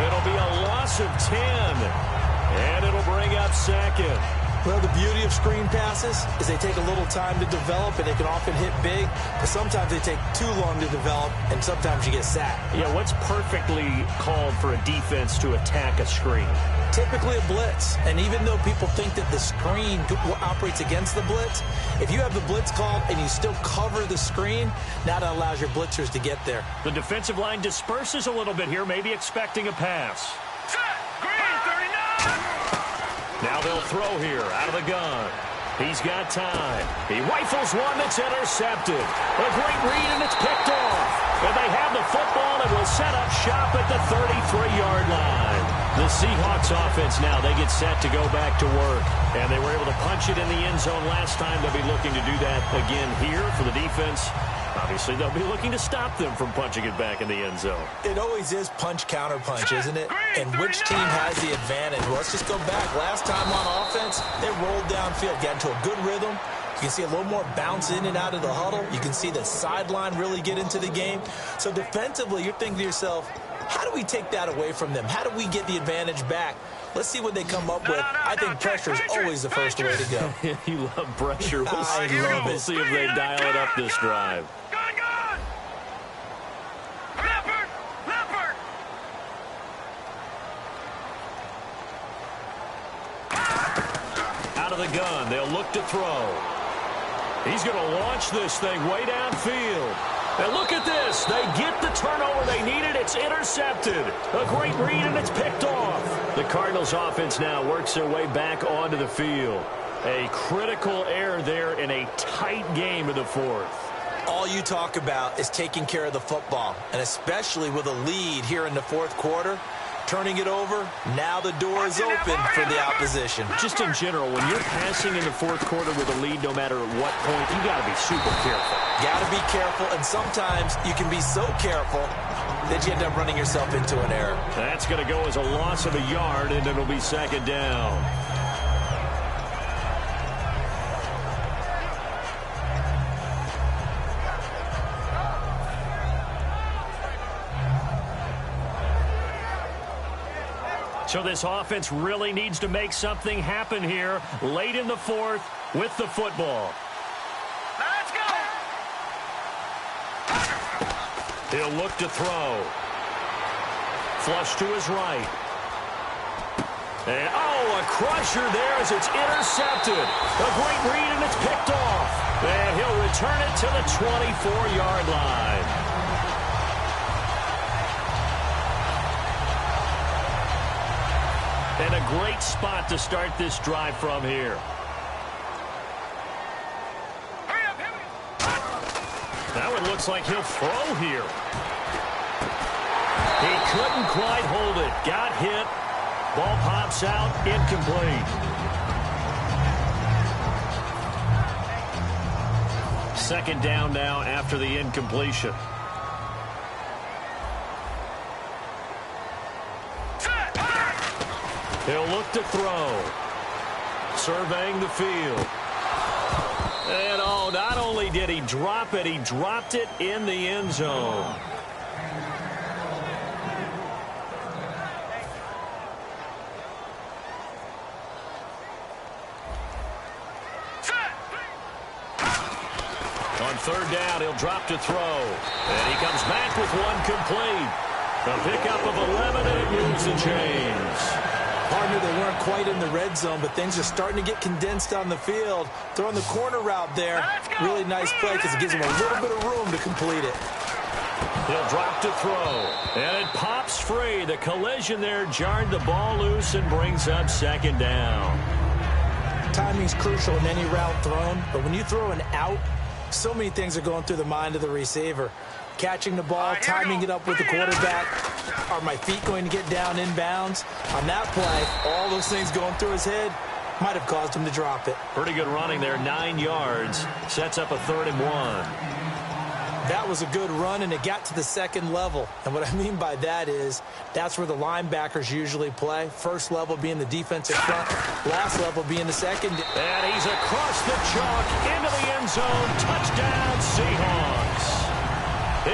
It'll be a loss of 10, and it'll bring up 2nd. Well, the beauty of screen passes is they take a little time to develop, and they can often hit big, but sometimes they take too long to develop, and sometimes you get sacked. Yeah, what's perfectly called for a defense to attack a screen? Typically a blitz, and even though people think that the screen operates against the blitz, if you have the blitz called and you still cover the screen, now that allows your blitzers to get there. The defensive line disperses a little bit here, maybe expecting a pass. Now they'll throw here out of the gun. He's got time. He rifles one that's intercepted. A great read, and it's picked off. And they have the football and will set up shop at the 33-yard line. The Seahawks offense now, they get set to go back to work. And they were able to punch it in the end zone last time. They'll be looking to do that again here for the defense. Obviously, they'll be looking to stop them from punching it back in the end zone. It always is punch-counter-punch, isn't it? And which team has the advantage? Well, let's just go back. Last time on offense, they rolled downfield, got into a good rhythm. You can see a little more bounce in and out of the huddle. You can see the sideline really get into the game. So defensively, you're thinking to yourself, how do we take that away from them? How do we get the advantage back? Let's see what they come up with. I think pressure is always the first way to go. You love pressure. We'll see if they dial it up this drive. Out of the gun, they'll look to throw. He's going to launch this thing way downfield. And look at this. They get the turnover they needed. It's intercepted. A great read, and it's picked off. The Cardinals offense now works their way back onto the field. A critical error there in a tight game in the 4th. All you talk about is taking care of the football, and especially with a lead here in the 4th quarter. Turning it over, now the door is open for the opposition. Just in general, when you're passing in the 4th quarter with a lead, no matter at what point, you got to be super careful. Got to be careful, and sometimes you can be so careful that you end up running yourself into an error. That's going to go as a loss of a yard, and it'll be 2nd down. So this offense really needs to make something happen here late in the 4th with the football. Let's go! He'll look to throw. Flush to his right. And, a crusher there as it's intercepted. A great read, and it's picked off. And he'll return it to the 24-yard line. And a great spot to start this drive from here. Now it looks like he'll throw here. He couldn't quite hold it. Got hit. Ball pops out. Incomplete. Second down now after the incompletion. He'll look to throw. Surveying the field. And, not only did he drop it, he dropped it in the end zone. On 3rd down, he'll drop to throw. And he comes back with one complete. A pickup of 11, and it moves the chains. Partner, they weren't quite in the red zone, but things are starting to get condensed on the field. Throwing the corner route there. Really nice play because it gives them a little bit of room to complete it. He'll drop to throw. And it pops free. The collision there jarred the ball loose and brings up second down. Timing's crucial in any route thrown, but when you throw an out, so many things are going through the mind of the receiver. Catching the ball, timing it up with the quarterback. Are my feet going to get down inbounds? On that play, all those things going through his head might have caused him to drop it. Pretty good running there, 9 yards. Sets up a 3rd and 1. That was a good run, and it got to the second level. And what I mean by that is that's where the linebackers usually play. First level being the defensive front, last level being the second. And he's across the chalk into the end zone. Touchdown, Seahawks.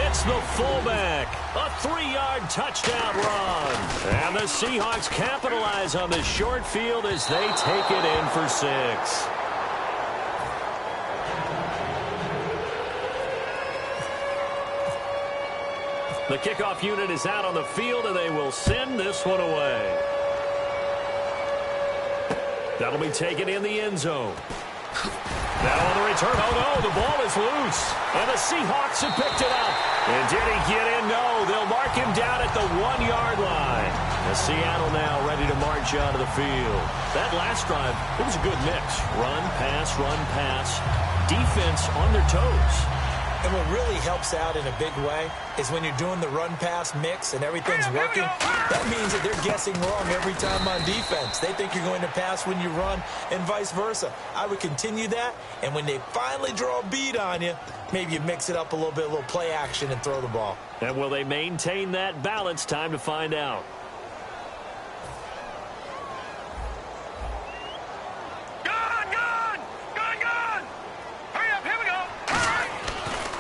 It's the fullback. A 3-yard touchdown run. And the Seahawks capitalize on this short field as they take it in for 6. The kickoff unit is out on the field, and they will send this one away. That'll be taken in the end zone. Now on the return, oh no, the ball is loose. And the Seahawks have picked it up. And did he get in? No, they'll mark him down at the 1-yard line. And Seattle now ready to march out of the field. That last drive, it was a good mix. Run, pass, defense on their toes. And what really helps out in a big way is when you're doing the run-pass mix and everything's working, that means that they're guessing wrong every time on defense. They think you're going to pass when you run and vice versa. I would continue that, and when they finally draw a bead on you, maybe you mix it up a little bit, a little play action, and throw the ball. And will they maintain that balance? Time to find out.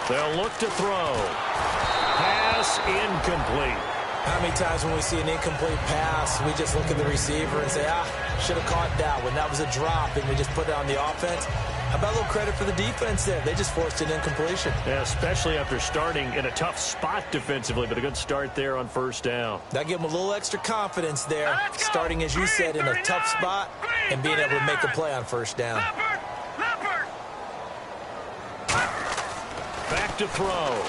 They'll look to throw. Pass incomplete. How many times when we see an incomplete pass, we just look at the receiver and say, should have caught that one. That was a drop, and we just put it on the offense. How about a little credit for the defense there? They just forced an incompletion. Yeah, especially after starting in a tough spot defensively, but a good start there on first down. That gave them a little extra confidence there, starting, as you said, in a tough spot and being able to make a play on first down. Back to throw.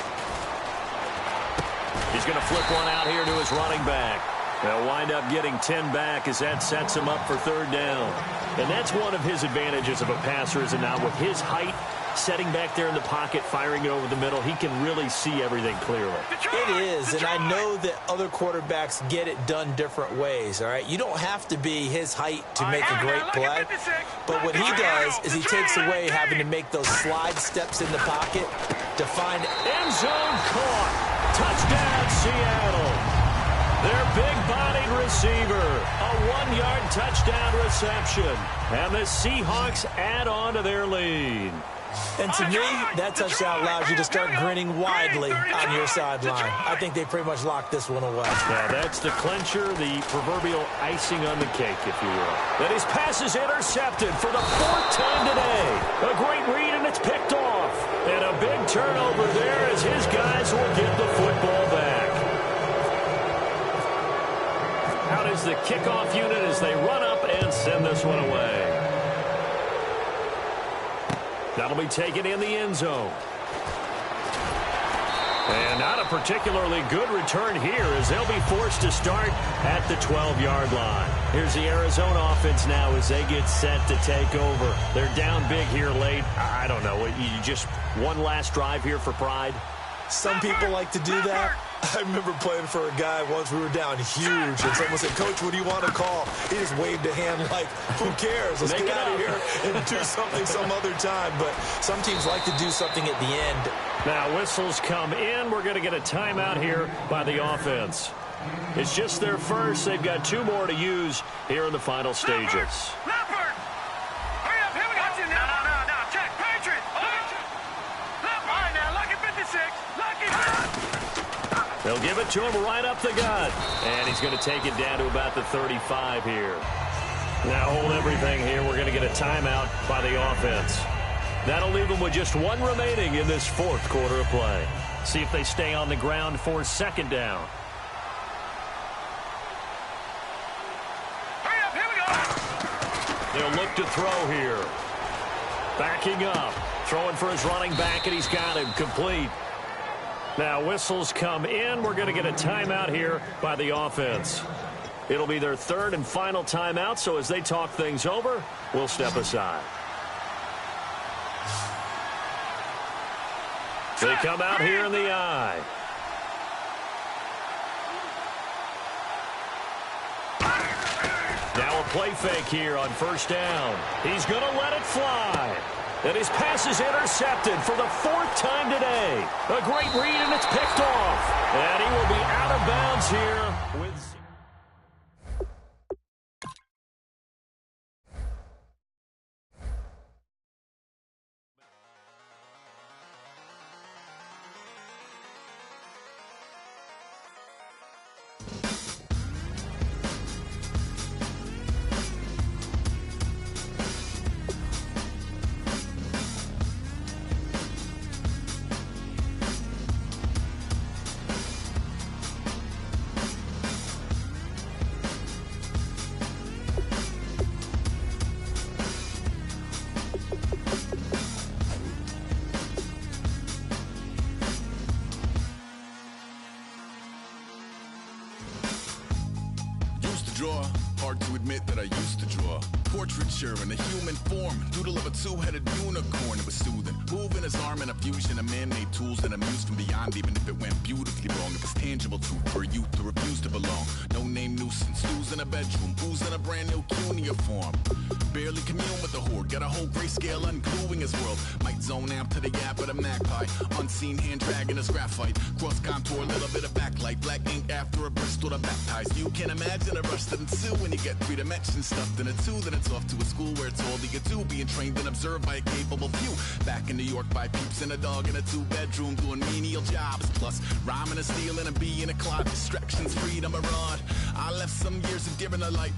He's going to flip one out here to his running back. They'll wind up getting 10 back as that sets him up for 3rd down. And that's one of his advantages of a passer, is it not? With his height, setting back there in the pocket, firing it over the middle, he can really see everything clearly. It is, and I know that other quarterbacks get it done different ways, all right? You don't have to be his height to make a great play. But what he does is he takes away having to make those slide steps in the pocket to find end zone caught. Touchdown, Seattle. Their big-bodied receiver, a 1-yard touchdown reception. And the Seahawks add on to their lead. And to me, that touchdown allows you to start grinning widely on your sideline. I think they pretty much locked this one away. Yeah, that's the clincher, the proverbial icing on the cake, if you will. And his pass is intercepted for the 4th time today. A great read, and it's picked off. And a big turnover there as his guys will get the football back. Out is the kickoff unit as they run up and send this one away. That'll be taken in the end zone. And not a particularly good return here as they'll be forced to start at the 12-yard line. Here's the Arizona offense now as they get set to take over. They're down big here late. I don't know. You just one last drive here for pride? Some people like to do that. I remember playing for a guy once. We were down huge, and someone said, "Coach, what do you want to call?" He just waved a hand like, who cares? Let's get out of here and do something some other time. But some teams like to do something at the end. Now whistles come in. We're going to get a timeout here by the offense. It's just their first. They've got 2 more to use here in the final stages. They'll give it to him right up the gut. And he's going to take it down to about the 35 here. Now hold everything here. We're going to get a timeout by the offense. That'll leave them with just 1 remaining in this 4th quarter of play. See if they stay on the ground for 2nd down. Hurry up, here we go. They'll look to throw here. Backing up. Throwing for his running back, and he's got him complete. Now whistles come in. We're going to get a timeout here by the offense. It'll be their third and final timeout, so as they talk things over, we'll step aside. They come out here in the eye. Now a play fake here on first down. He's going to let it fly. And his pass is intercepted for the fourth time today. A great read, and it's picked off. And he will be out of bounds here with... Hard to admit that I used to draw. Portraiture in a human form. Doodle of a two-headed unicorn. It was soothing. Moving his arm in a fusion of man-made tools and amused from beyond. Even if it went beautifully wrong, it was tangible truth for a youth who refused to belong. No-name nuisance. Who's in a bedroom? Who's in a brand new cuneiform? Barely commune with the horde. Got a whole grayscale ungluing his world. Might zone out to the gap of the magpie. Unseen hand dragging his graphite. Cross contour, a little bit of backlight. Black ink after a Bristol to baptize. You can imagine a rush that ensue when you get three dimensions stuffed in a two. Then it's off to a school where it's all you do. Being trained and observed by a capable few. Back in New York by peeps and a dog in a two-bedroom doing menial jobs. Plus rhyming and stealing and being a cloud. Distractions, freedom, a rod. I left some years of giving a light.